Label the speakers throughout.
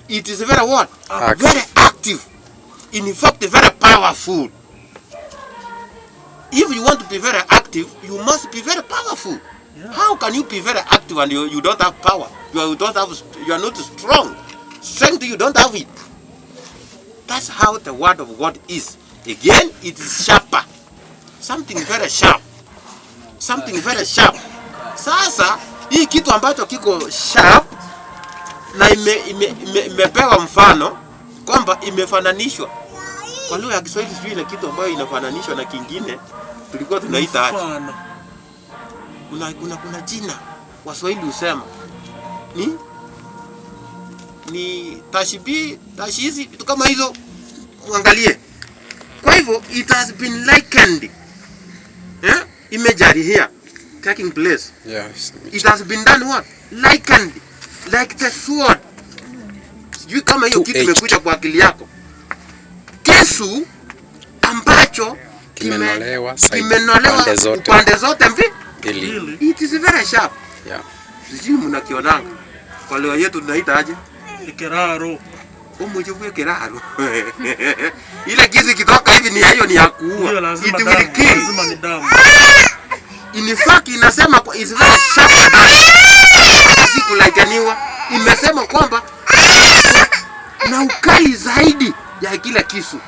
Speaker 1: it is very what? Very active. In fact, very powerful. If you want to be very active, you must be very powerful. Yeah. How can you be very active and you don't have power? You are not strong. Strength, you don't have it. That's how the word of God is. Again, it is sharper. Something very sharp. Something very sharp. Sasa, hii kitu ambacho kiko sharp na imepewa mfano kwamba imefananishwa. Kwa lugha ya Kiswahili sijui ile kitu ambayo inafananishwa na kingine tulikuwa tunaita aje. Kuna jina Waswahili husema ni tashizi vitu kama hizo, uangalie. Kwa hivyo it has been likened, imagery here taking place.
Speaker 2: Yes.
Speaker 1: It has been done what? Likened like the sword. Sijui kama hiyo kitu imekuja kwa akili yako. Kisu ambacho kimenolewa pande zote mbili. It is very sharp.
Speaker 2: Yeah.
Speaker 1: Sijui mnakionanga. Kwa leo yetu tunaita aje?
Speaker 3: Keraro.
Speaker 1: Umujue keraro. Ile kizi kitoka hivi ni hiyo ni ya kuua. It will kill.
Speaker 3: Lazima ni damu.
Speaker 1: In fact inasema kwa is very sharp. Siku laikaniwa imesema kwamba na ukali zaidi ya kile kisu.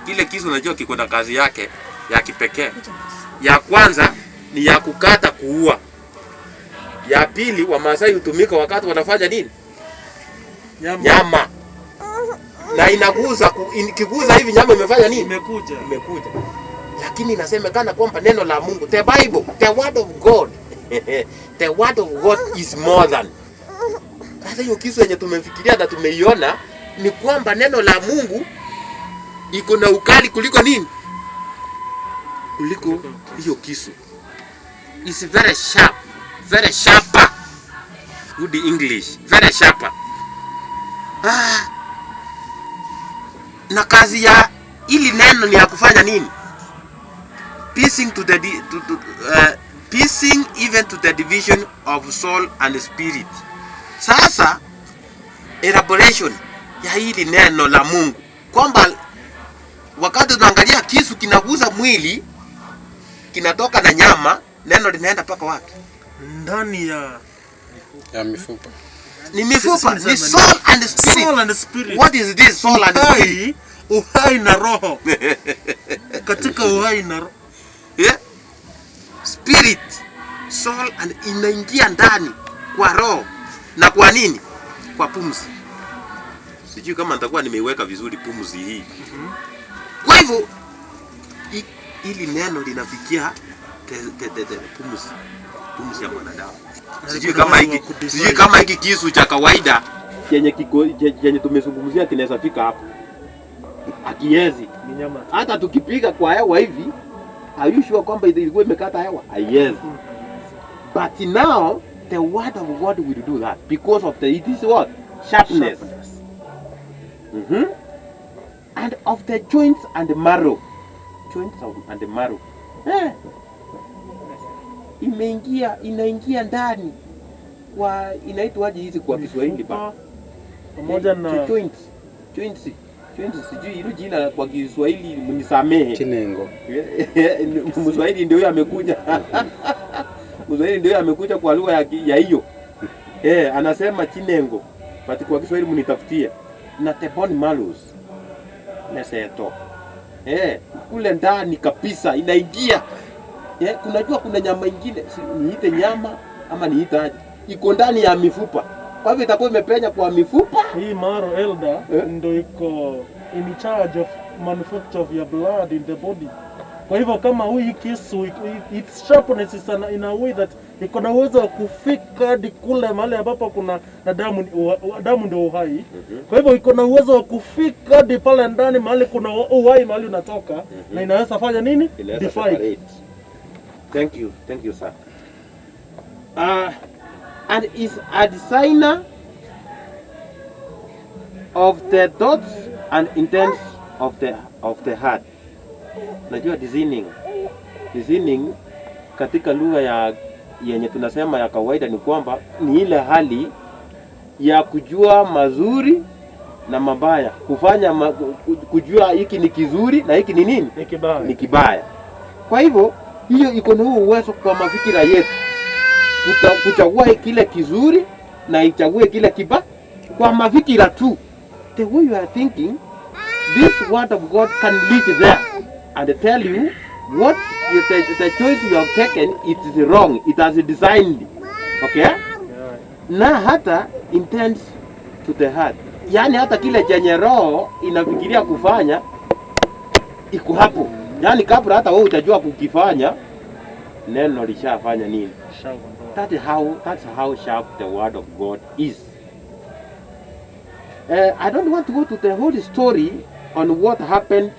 Speaker 1: Kile kisu unajua kiko na kazi yake ya kipekee. Ya kwanza ni ya kukata kuua. Ya pili Wamasai hutumika wakati wanafanya nini? Nyama. Na inaguza ikiguza hivi nyama imefanya nini?
Speaker 3: Imekuja.
Speaker 1: Lakini inasemekana kwamba neno la Mungu, the Bible, the word of God, the word of God is more than. Sasa hiyo kisu yenye tumefikiria na tumeiona ni kwamba neno la Mungu iko na ukali kuliko nini? Kuliko hiyo kisu. It's very sharp, very sharper. Good English, very sharper. Na kazi ya ili neno ni ya kufanya nini? Piercing even to the division of soul and spirit. Sasa elaboration ya hili neno la Mungu kwamba wakati tunaangalia kisu kinaguza mwili, kinatoka na nyama, neno linaenda paka wapi?
Speaker 3: Ndani
Speaker 2: ya mifupa.
Speaker 1: Ni mifupa, ni soul and spirit.
Speaker 3: Soul and spirit.
Speaker 1: What is this soul and spirit?
Speaker 3: Uhai na roho. Katika uhai na roho.
Speaker 1: Yeah? Spirit, soul and inaingia ndani kwa roho na kwa nini? Kwa pumzi. Sijui kama nitakuwa nimeiweka vizuri pumzi hii. Kwa hivyo ili neno linafikia pumzi ya mwanadamu. Sijui kama hiki kisu cha kawaida yenye tumezungumzia kinaweza fika hapo. Akiezi
Speaker 3: ni nyama.
Speaker 1: Hata tukipiga kwa hewa hivi, are you sure kwamba ilikuwa imekata hewa? Yes. But now the word of God will do that because of it is what? Sharpness. And of the joints and the marrow. And the marrow. Inaingia ndani kwa inaitwaje hizi kwa Kiswahili ba?
Speaker 3: Pamoja na
Speaker 1: joints sijui hilo jina kwa Kiswahili mnisamehe.
Speaker 2: Kinengo.
Speaker 1: Mswahili ndio amekuja. Mswahili ndio amekuja kwa lugha ya hiyo. Anasema kinengo. But kwa Kiswahili mnitafutie. Na the bone marrow. Neseto. Kule ndani kabisa inaingia. Kunajua kuna nyama nyingine, niite nyama ama niite aje. Iko ndani ya mifupa. Kwa hivyo itakuwa imepenya kwa mifupa.
Speaker 3: Hii marrow elder ndio iko in charge of manufacture of your blood in the body. Kwa hivyo kama hii kisu its sharpness is in a way that iko na uwezo wa kufika hadi kule mahali ambapo kuna na damu ndio uhai. Kwa hivyo iko na uwezo wa kufika hadi pale ndani mahali kuna uhai mahali unatoka na inaweza fanya nini? Defy.
Speaker 1: Thank you sir. And is a designer of the thoughts and intents of the heart. Najua designing katika lugha ya yenye tunasema ya kawaida ni kwamba ni ile hali ya kujua mazuri na mabaya, kufanya kujua hiki ni kizuri na hiki ni nini? Ni kibaya. Kwa hivyo hiyo iko na uwezo kwa mafikira yetu kuchagua kile kizuri na ichague kile kibaya kwa mafikira tu. The way you are thinking, this word of God can reach there and tell you what the choice you have taken, it is wrong. It has designed. Okay? Na hata intends to the heart. Yani hata kile chenye roho inafikiria kufanya iko hapo. Yani kabla hata wewe utajua kukifanya, neno lishafanya nini? That's how sharp the word of God is. I don't want to go to the whole story on what happened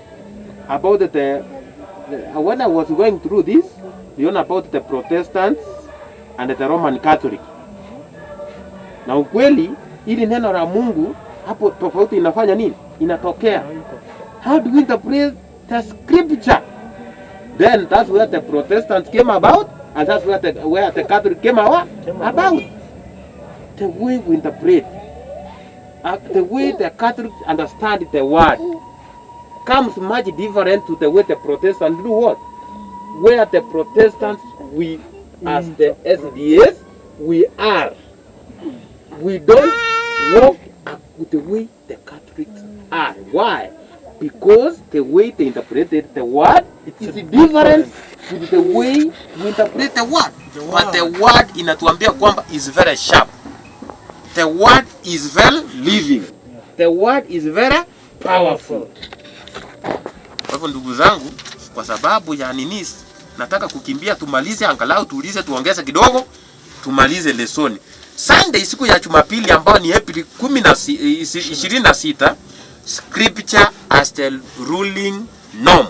Speaker 1: about when I was going through this, about the Protestants and the Roman Catholic. Na ukweli ili neno la Mungu hapo tofauti inafanya nini? Inatokea. How do we interpret the scripture? Then that's where the Protestants came about, and that's where the Catholic came about. The way we interpret, the way the Catholics understand the word comes much different to the way the Protestants do what? Where the Protestants, we as the SDS, we are. We don't walk with the way the Catholics are. Why? Because the way they interpreted the word is different with the way we interpret the word. But the word inatuambia kwamba is very sharp. The word is very living. The word is very powerful. Kwa hivyo ndugu zangu, kwa sababu ya nini nataka kukimbia, tumalize angalau tuulize, tuongeze kidogo, tumalize lesoni. Sunday, siku ya Jumapili ambayo ni April 26, scripture as the ruling norm.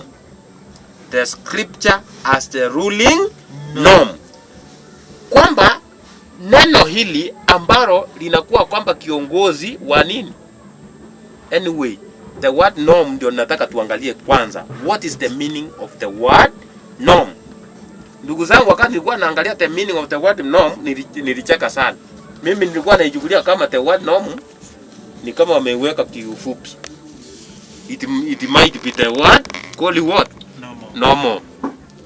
Speaker 1: The scripture as the ruling norm. Kwamba neno hili ambalo linakuwa kwamba kiongozi wa nini? Anyway, the word norm ndio nataka tuangalie kwanza. What is the meaning of the word norm? Ndugu zangu, wakati nilikuwa naangalia the meaning of the word norm, nilicheka sana. Mimi nilikuwa naichukulia kama the word norm ni kama wameweka kiufupi. It might be the word call what? Normal.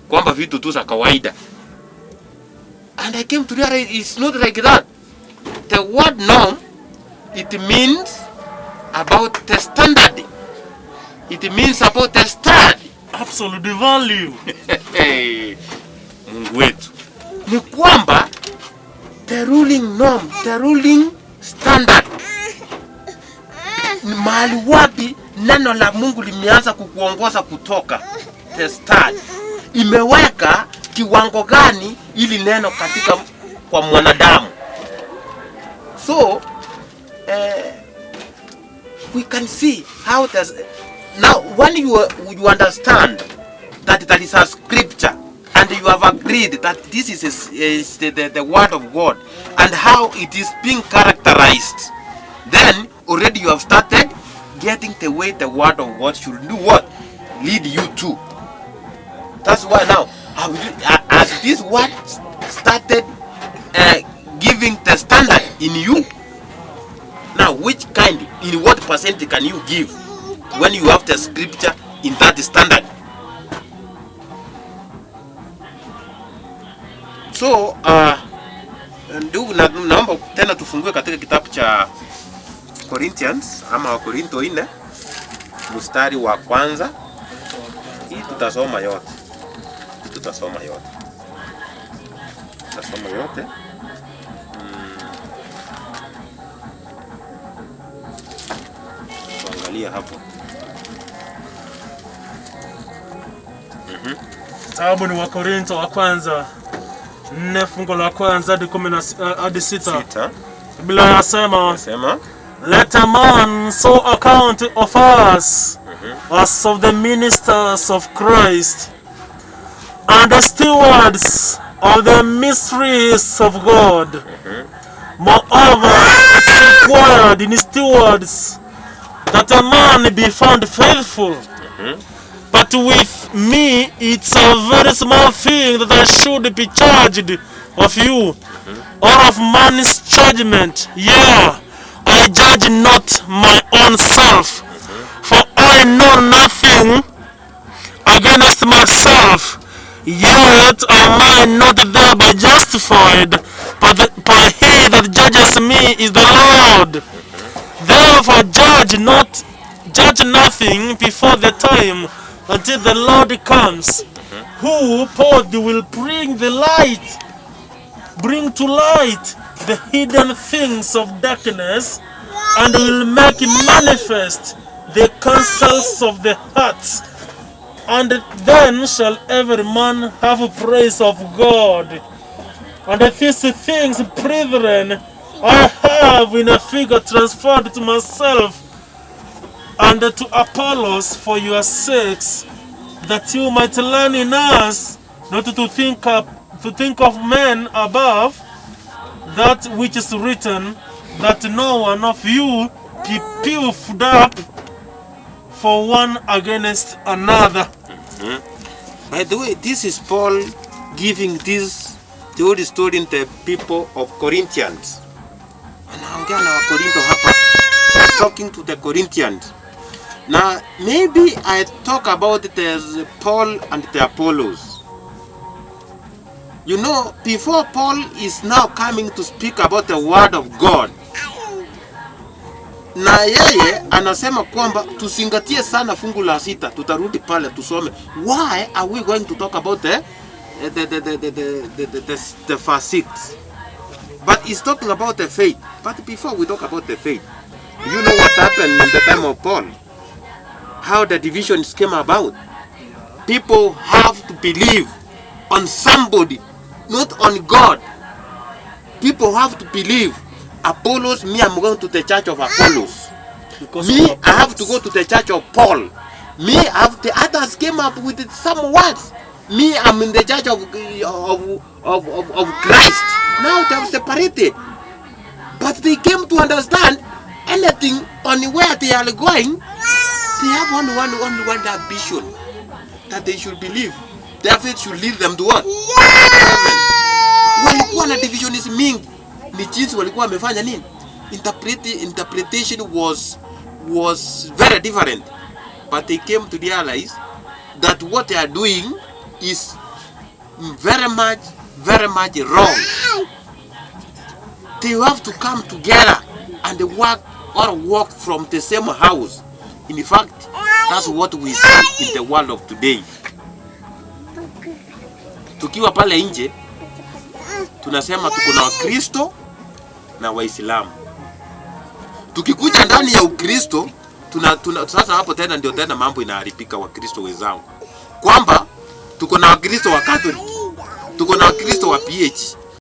Speaker 1: Kwamba vitu tu za kawaida. And I came to realize it's not like that. The word norm, it means about the standard. It means about the standard.
Speaker 3: Absolute value.
Speaker 1: Mungu wetu. Ni kwamba the ruling norm, the ruling standard. Mahali wapi neno la Mungu limeanza kukuongoza kutoka. The start. Imeweka kiwango gani ili neno katika kwa mwanadamu. So we can see how does now when you understand that is a scripture and you have agreed that this is the word of God and how it is being characterized, then already you have started getting the way the word of God should do what? Lead you to. That's why now, as this word started giving the standard in you, now which kind, in what percentage can you give when you have the scripture in that standard? So, ndugu, naomba tena tufungue katika kitabu cha Corinthians ama Wakorintho 4 mstari wa kwanza. Hii tutasoma yote. Tutasoma yote. Tuangalia hapo.
Speaker 3: Kitabu ni Wakorintho wa kwanza 4 fungu la kwanza hadi 6. Biblia inasema, let a man so account of us as of the ministers of Christ and the stewards of the mysteries of God. Moreover, it's required in stewards that a man be found faithful. But with me, it's a very small thing that I should be charged of you, or of man's judgment. Yeah, not my own self, for I know nothing against myself, yet am I not thereby justified, but he that judges me is the Lord. Therefore judge nothing before the time, until the Lord comes, who both will bring to light the hidden things of darkness, and will make manifest the counsels of the hearts. And then shall every man have praise of God. And these things, brethren, I have in a figure transferred to myself and to Apollos for your sakes, that you might learn in us not to think of men above that which is written, that no one of you be puffed up for one against another.
Speaker 1: By the way, this is Paul giving the old story in the people of Corinthians. Anaongea na Wakorinto hapa. He's talking to the Corinthians. Now, maybe I talk about the Paul and the Apollos. You know, before Paul is now coming to speak about the word of God, na yeye anasema kwamba tusingatie sana fungu la 6, tutarudi pale tusome. Why are we going to talk about the verse 6? But he's talking about the faith. But before we talk about the faith, you know what happened in the time of Paul? How the divisions came about. People have to believe on somebody, not on God. People have to believe. Apollos, me, I'm going to the church of Apollos. Me, I have to go to the church of Paul. Me, the others came up with some words. Me, I'm in the church of Christ. Now they have separated. But they came to understand anything on where they are going. They have only one ambition, that they should believe. Their faith should lead them to what? Heaven. Walikuwa na division is mingi. Ni jinsi walikuwa wamefanya nini? Interpretation was very different. But they came to realize that what they are doing is very much wrong. They have to come together and walk from the same house. In fact, that's what we see in the world of today. Tukiwa pale nje, tunasema tuko na Wakristo na Waislamu. Tukikuja ndani ya Ukristo, sasa hapo tena mambo inaharibika. Wakristo wenzangu, kwamba tuko na Wakristo wa Catholic, tuko na Wakristo wa PH,